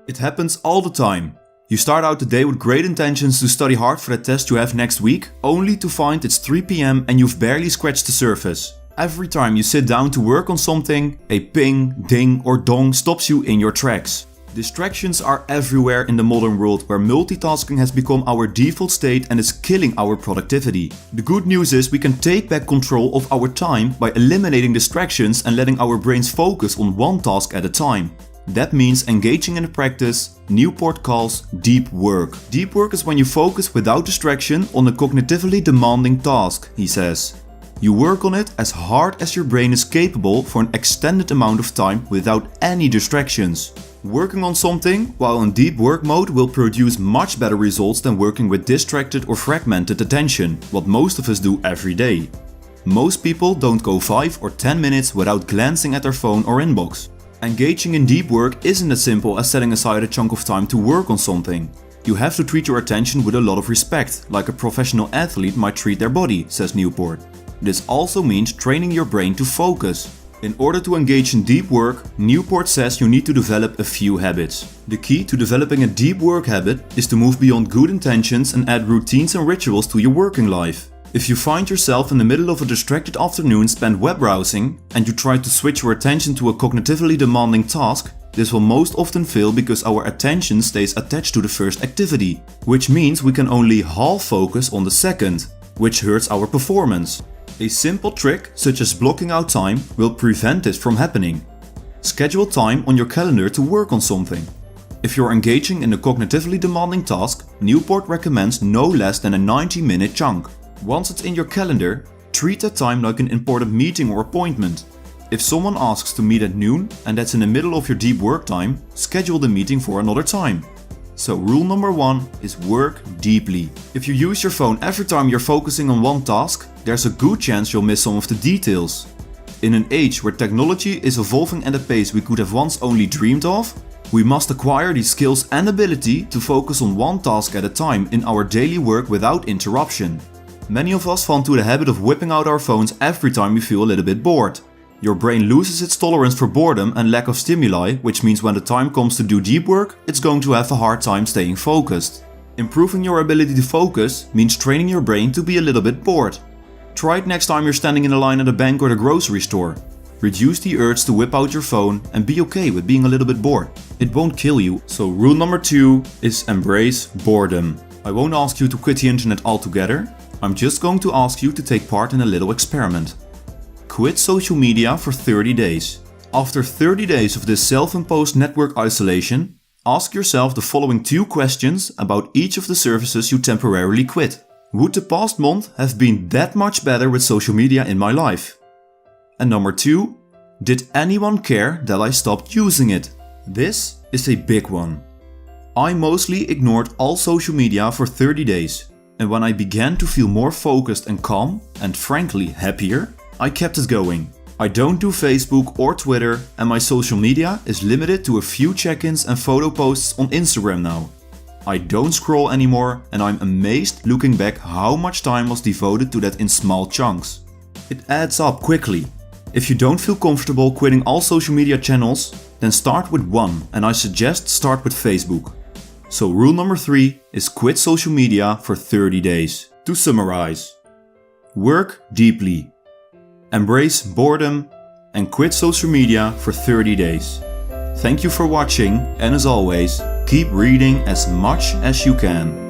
It happens all the time. You start out the day with great intentions to study hard for the test you have next week, only to find it's 3 p.m. and you've barely scratched the surface. Every time you sit down to work on something, a ping, ding or dong stops you in your tracks. Distractions are everywhere in the modern world where multitasking has become our default state and is killing our productivity. The good news is we can take back control of our time by eliminating distractions and letting our brains focus on one task at a time. That means engaging in a practice Newport calls deep work. Deep work is when you focus without distraction on a cognitively demanding task, he says. You work on it as hard as your brain is capable for an extended amount of time without any distractions. Working on something while in deep work mode will produce much better results than working with distracted or fragmented attention, what most of us do every day. Most people don't go 5 or 10 minutes without glancing at their phone or inbox. Engaging in deep work isn't as simple as setting aside a chunk of time to work on something. You have to treat your attention with a lot of respect, like a professional athlete might treat their body, says Newport. This also means training your brain to focus. In order to engage in deep work, Newport says you need to develop a few habits. The key to developing a deep work habit is to move beyond good intentions and add routines and rituals to your working life. If you find yourself in the middle of a distracted afternoon spent web browsing and you try to switch your attention to a cognitively demanding task, this will most often fail because our attention stays attached to the first activity, which means we can only half focus on the second, which hurts our performance. A simple trick, such as blocking out time, will prevent this from happening. Schedule time on your calendar to work on something. If you're engaging in a cognitively demanding task, Newport recommends no less than a 90-minute chunk. Once it's in your calendar, treat that time like an important meeting or appointment. If someone asks to meet at noon and that's in the middle of your deep work time, schedule the meeting for another time. So rule number 1 is work deeply. If you use your phone every time you're focusing on one task, there's a good chance you'll miss some of the details. In an age where technology is evolving at a pace we could have once only dreamed of, we must acquire the skills and ability to focus on one task at a time in our daily work without interruption. Many of us fall into the habit of whipping out our phones every time we feel a little bit bored. Your brain loses its tolerance for boredom and lack of stimuli, which means when the time comes to do deep work, it's going to have a hard time staying focused. Improving your ability to focus means training your brain to be a little bit bored. Try it next time you're standing in a line at a bank or the grocery store. Reduce the urge to whip out your phone and be okay with being a little bit bored. It won't kill you. So rule number 2 is embrace boredom. I won't ask you to quit the internet altogether. I'm just going to ask you to take part in a little experiment. Quit social media for 30 days. After 30 days of this self-imposed network isolation, ask yourself the following 2 questions about each of the services you temporarily quit. Would the past month have been that much better with social media in my life? And number 2, did anyone care that I stopped using it? This is a big one. I mostly ignored all social media for 30 days, and when I began to feel more focused and calm, and frankly happier, I kept it going. I don't do Facebook or Twitter, and my social media is limited to a few check-ins and photo posts on Instagram now. I don't scroll anymore, and I'm amazed looking back how much time was devoted to that in small chunks. It adds up quickly. If you don't feel comfortable quitting all social media channels, then start with one, and I suggest start with Facebook. So rule number 3 is quit social media for 30 days. To summarize, work deeply, embrace boredom, and quit social media for 30 days. Thank you for watching, and as always, keep reading as much as you can.